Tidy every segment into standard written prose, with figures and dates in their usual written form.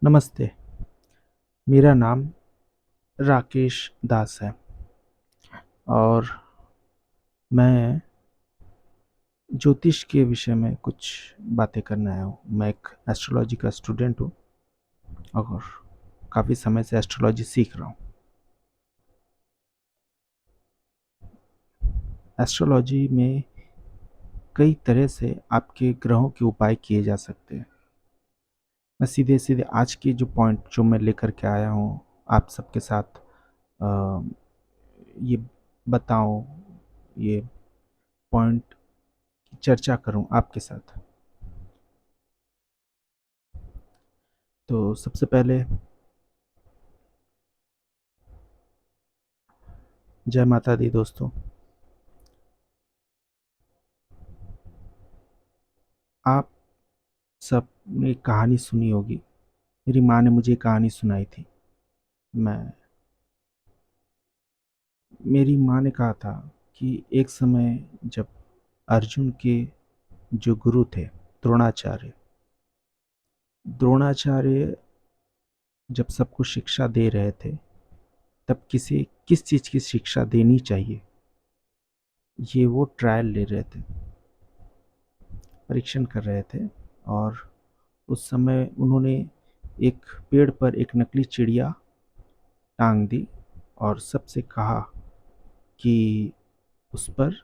नमस्ते, मेरा नाम राकेश दास है और मैं ज्योतिष के विषय में कुछ बातें करने आया हूँ। मैं एक एस्ट्रोलॉजी का स्टूडेंट हूँ और काफ़ी समय से एस्ट्रोलॉजी सीख रहा हूँ। एस्ट्रोलॉजी में कई तरह से आपके ग्रहों के उपाय किए जा सकते हैं। मैं सीधे-सीधे आज की जो पॉइंट जो मैं लेकर के आया हूँ, आप सबके साथ अ, ये बताऊँ, ये पॉइंट की चर्चा करूँ आपके साथ। तो सबसे पहले जय माता दी दोस्तों। आप सबने कहानी सुनी होगी। मेरी माँ ने मुझे कहानी सुनाई थी। मैं मेरी माँ ने कहा था कि एक समय जब अर्जुन के जो गुरु थे द्रोणाचार्य, द्रोणाचार्य जब सबको शिक्षा दे रहे थे, तब किस चीज़ की शिक्षा देनी चाहिए, ये वो ट्रायल ले रहे थे, परीक्षण कर रहे थे। और उस समय उन्होंने एक पेड़ पर एक नकली चिड़िया टांग दी और सबसे कहा कि उस पर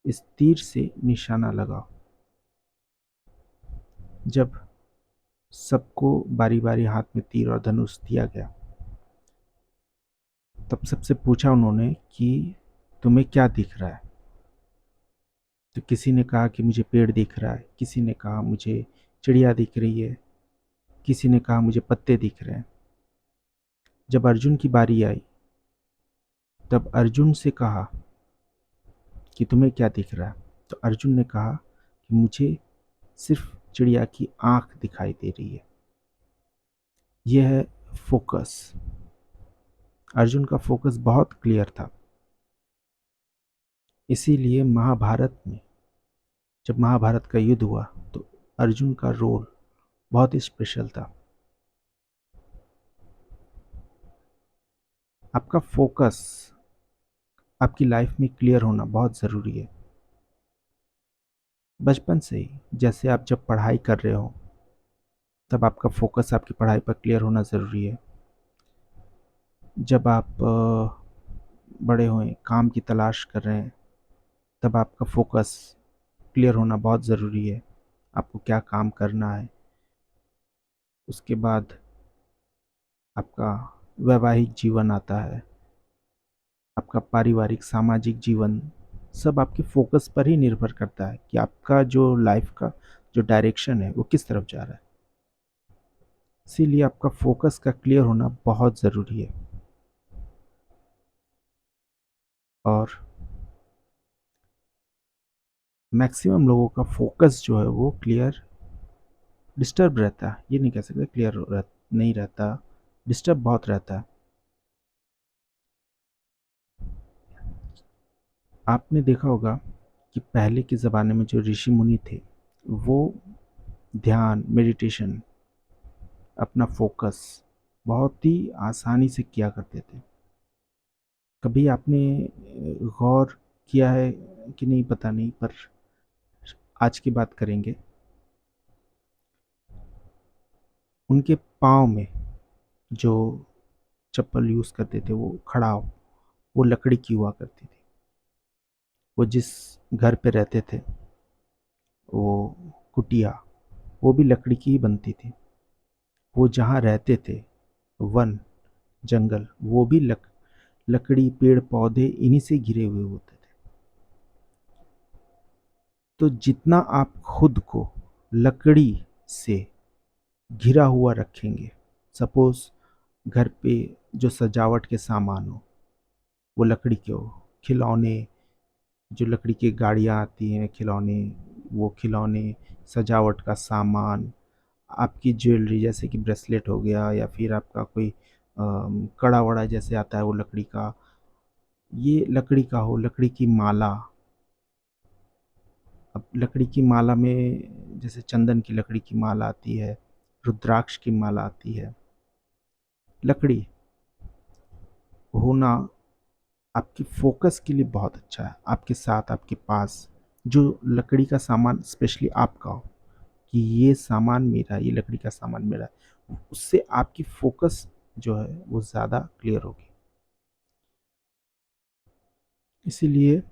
इस तीर से निशाना लगाओ। जब सबको बारी-बारी हाथ में तीर और धनुष दिया गया, तब सबसे पूछा उन्होंने कि तुम्हें क्या दिख रहा है? तो किसी ने कहा कि मुझे पेड़ दिख रहा है, किसी ने कहा मुझे चिड़िया दिख रही है, किसी ने कहा मुझे पत्ते दिख रहे हैं। जब अर्जुन की बारी आई, तब अर्जुन से कहा कि तुम्हें क्या दिख रहा है? तो अर्जुन ने कहा कि मुझे सिर्फ चिड़िया की आँख दिखाई दे रही है। यह है फोकस। अर्जुन का फोकस बहुत क्लियर था। इसीलिए महाभारत में जब महाभारत का युद्ध हुआ, तो अर्जुन का रोल बहुत ही स्पेशल था। आपका फोकस आपकी लाइफ में क्लियर होना बहुत ज़रूरी है। बचपन से ही जैसे आप जब पढ़ाई कर रहे हो, तब आपका फोकस आपकी पढ़ाई पर क्लियर होना ज़रूरी है। जब आप बड़े हुए काम की तलाश कर रहे हैं, तब आपका फोकस क्लियर होना बहुत ज़रूरी है। आपको क्या काम करना है। उसके बाद आपका वैवाहिक जीवन आता है, आपका पारिवारिक सामाजिक जीवन, सब आपके फोकस पर ही निर्भर करता है कि आपका जो लाइफ का जो डायरेक्शन है वो किस तरफ जा रहा है। इसीलिए आपका फोकस का क्लियर होना बहुत ज़रूरी है। और मैक्सिमम लोगों का फोकस जो है वो क्लियर डिस्टर्ब रहता है। ये नहीं कह सकते नहीं रहता, डिस्टर्ब बहुत रहता है। आपने देखा होगा कि पहले के ज़माने में जो ऋषि मुनि थे, वो ध्यान मेडिटेशन अपना फोकस बहुत ही आसानी से किया करते थे। कभी आपने गौर किया है कि नहीं पता नहीं, पर आज की बात करेंगे। उनके पाँव में जो चप्पल यूज़ करते थे, वो खड़ाव, वो लकड़ी की हुआ करती थी। वो जिस घर पे रहते थे, वो कुटिया, वो भी लकड़ी की ही बनती थी। वो जहाँ रहते थे, वन जंगल, वो भी लकड़ी पेड़ पौधे इन्हीं से घिरे हुए होते थे। तो जितना आप खुद को लकड़ी से घिरा हुआ रखेंगे, सपोज घर पे जो सजावट के सामान हो वो लकड़ी के हो, खिलौने, जो लकड़ी की गाड़ियाँ आती हैं, खिलौने, वो खिलौने, सजावट का सामान, आपकी ज्वेलरी जैसे कि ब्रेसलेट हो गया, या फिर आपका कोई कड़ा वड़ा जैसे आता है वो लकड़ी का, ये लकड़ी का हो, लकड़ी की माला। अब लकड़ी की माला में जैसे चंदन की लकड़ी की माला आती है, रुद्राक्ष की माला आती है। लकड़ी होना आपकी फोकस के लिए बहुत अच्छा है। आपके साथ, आपके पास जो लकड़ी का सामान स्पेशली आपका हो, कि ये सामान मेरा, ये लकड़ी का सामान मेरा है, उससे आपकी फोकस जो है वो ज़्यादा क्लियर होगी। इसीलिए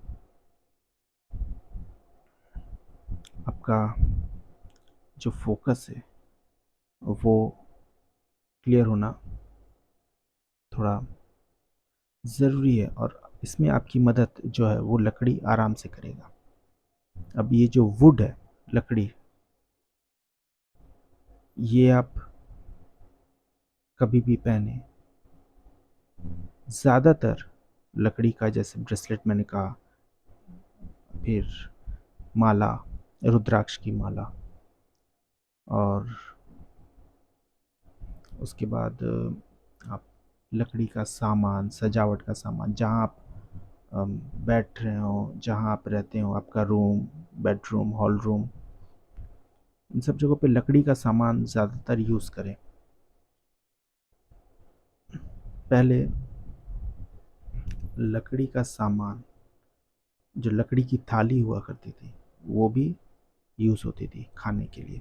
आपका जो फोकस है वो क्लियर होना थोड़ा ज़रूरी है, और इसमें आपकी मदद जो है वो लकड़ी आराम से करेगा। अब ये जो वुड है, लकड़ी, ये आप कभी भी पहने। ज़्यादातर लकड़ी का, जैसे ब्रेसलेट मैंने कहा, फिर माला, रुद्राक्ष की माला, और उसके बाद आप लकड़ी का सामान, सजावट का सामान, जहाँ आप बैठ रहे हो, जहाँ आप रहते हो, आपका रूम, बेडरूम, हॉल रूम, इन सब जगहों पे लकड़ी का सामान ज़्यादातर यूज़ करें। पहले लकड़ी का सामान, जो लकड़ी की थाली हुआ करती थी, वो भी यूज़ होती थी खाने के लिए।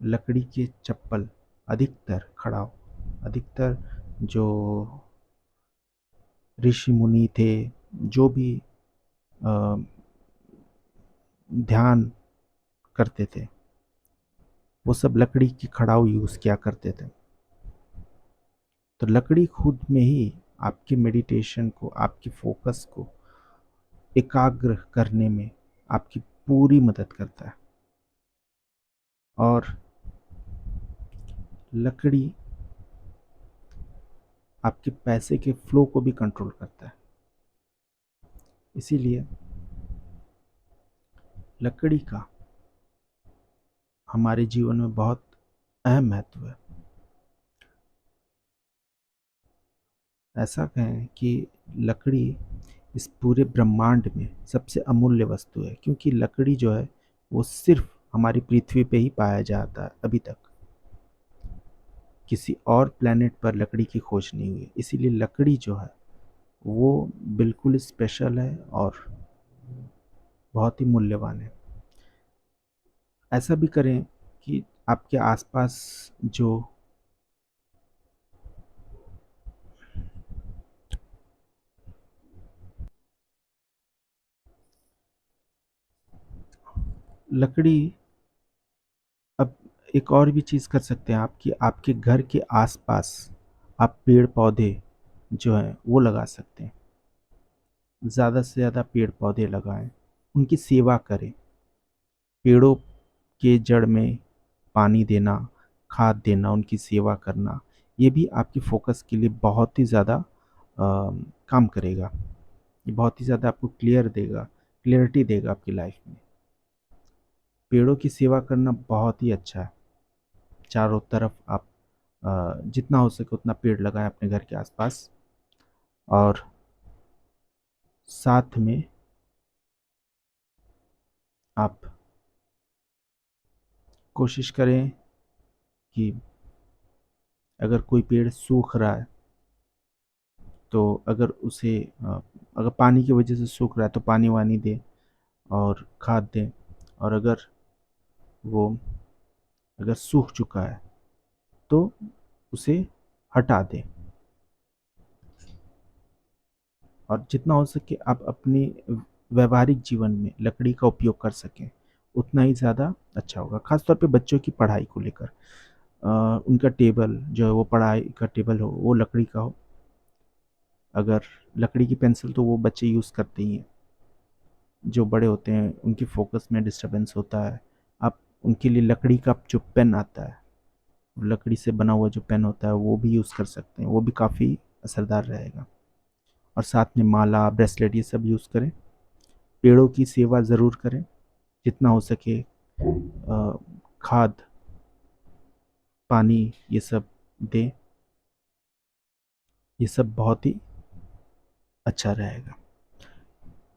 लकड़ी के चप्पल, अधिकतर खड़ाऊ, अधिकतर जो ऋषि मुनि थे, जो भी अ, ध्यान करते थे, वो सब लकड़ी की खड़ाऊ यूज़ किया करते थे। तो लकड़ी खुद में ही आपके मेडिटेशन को, आपकी फोकस को एकाग्र करने में आपकी पूरी मदद करता है। और लकड़ी आपके पैसे के फ्लो को भी कंट्रोल करता है। इसीलिए लकड़ी का हमारे जीवन में बहुत अहम महत्व है। ऐसा कहें कि लकड़ी इस पूरे ब्रह्मांड में सबसे अमूल्य वस्तु है, क्योंकि लकड़ी जो है वो सिर्फ हमारी पृथ्वी पे ही पाया जाता है अभी तक। किसी और प्लेनेट पर लकड़ी की खोज नहीं हुई। इसीलिए लकड़ी जो है वो बिल्कुल स्पेशल है और बहुत ही मूल्यवान है। ऐसा भी करें कि आपके आसपास जो लकड़ी, अब एक और भी चीज़ कर सकते हैं आप, कि आपके घर के आसपास आप पेड़ पौधे जो हैं वो लगा सकते हैं। ज़्यादा से ज़्यादा पेड़ पौधे लगाएं, उनकी सेवा करें। पेड़ों के जड़ में पानी देना, खाद देना, उनकी सेवा करना, ये भी आपकी फोकस के लिए बहुत ही ज़्यादा काम करेगा। ये बहुत ही ज़्यादा आपको क्लियरिटी देगा आपकी लाइफ में। पेड़ों की सेवा करना बहुत ही अच्छा है। चारों तरफ आप जितना हो सके उतना पेड़ लगाएं अपने घर के आसपास, और साथ में आप कोशिश करें कि अगर कोई पेड़ सूख रहा है, तो अगर उसे अगर पानी की वजह से सूख रहा है तो पानी वानी दें और खाद दें, और वो अगर सूख चुका है तो उसे हटा दें। और जितना हो सके आप अपने व्यवहारिक जीवन में लकड़ी का उपयोग कर सकें, उतना ही ज़्यादा अच्छा होगा। ख़ास तौर पे बच्चों की पढ़ाई को लेकर उनका टेबल जो है वो पढ़ाई का टेबल हो, वो लकड़ी का हो। अगर लकड़ी की पेंसिल तो वो बच्चे यूज़ करते ही हैं। जो बड़े होते हैं उनकी फोकस में डिस्टरबेंस होता है। आप उनके लिए लकड़ी का जो पेन आता है, लकड़ी से बना हुआ जो पेन होता है, वो भी यूज़ कर सकते हैं, वो भी काफ़ी असरदार रहेगा। और साथ में माला, ब्रेसलेट, ये सब यूज़ करें। पेड़ों की सेवा ज़रूर करें, जितना हो सके खाद, पानी, ये सब दें। ये सब बहुत ही अच्छा रहेगा।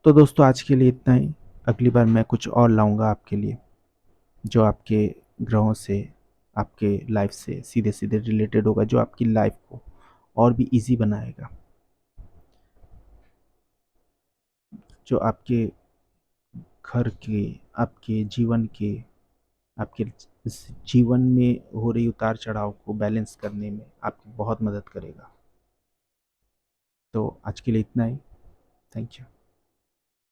तो दोस्तों आज के लिए इतना ही। अगली बार मैं कुछ और लाऊंगा आपके लिए। जो आपके ग्रहों से, आपके लाइफ से सीधे-सीधे रिलेटेड होगा, जो आपकी लाइफ को और भी ईज़ी बनाएगा। जो आपके घर के, आपके जीवन के, आपके इस जीवन में हो रही उतार-चढ़ाव को बैलेंस करने में आपकी बहुत मदद करेगा। तो आज के लिए इतना ही। Thank you.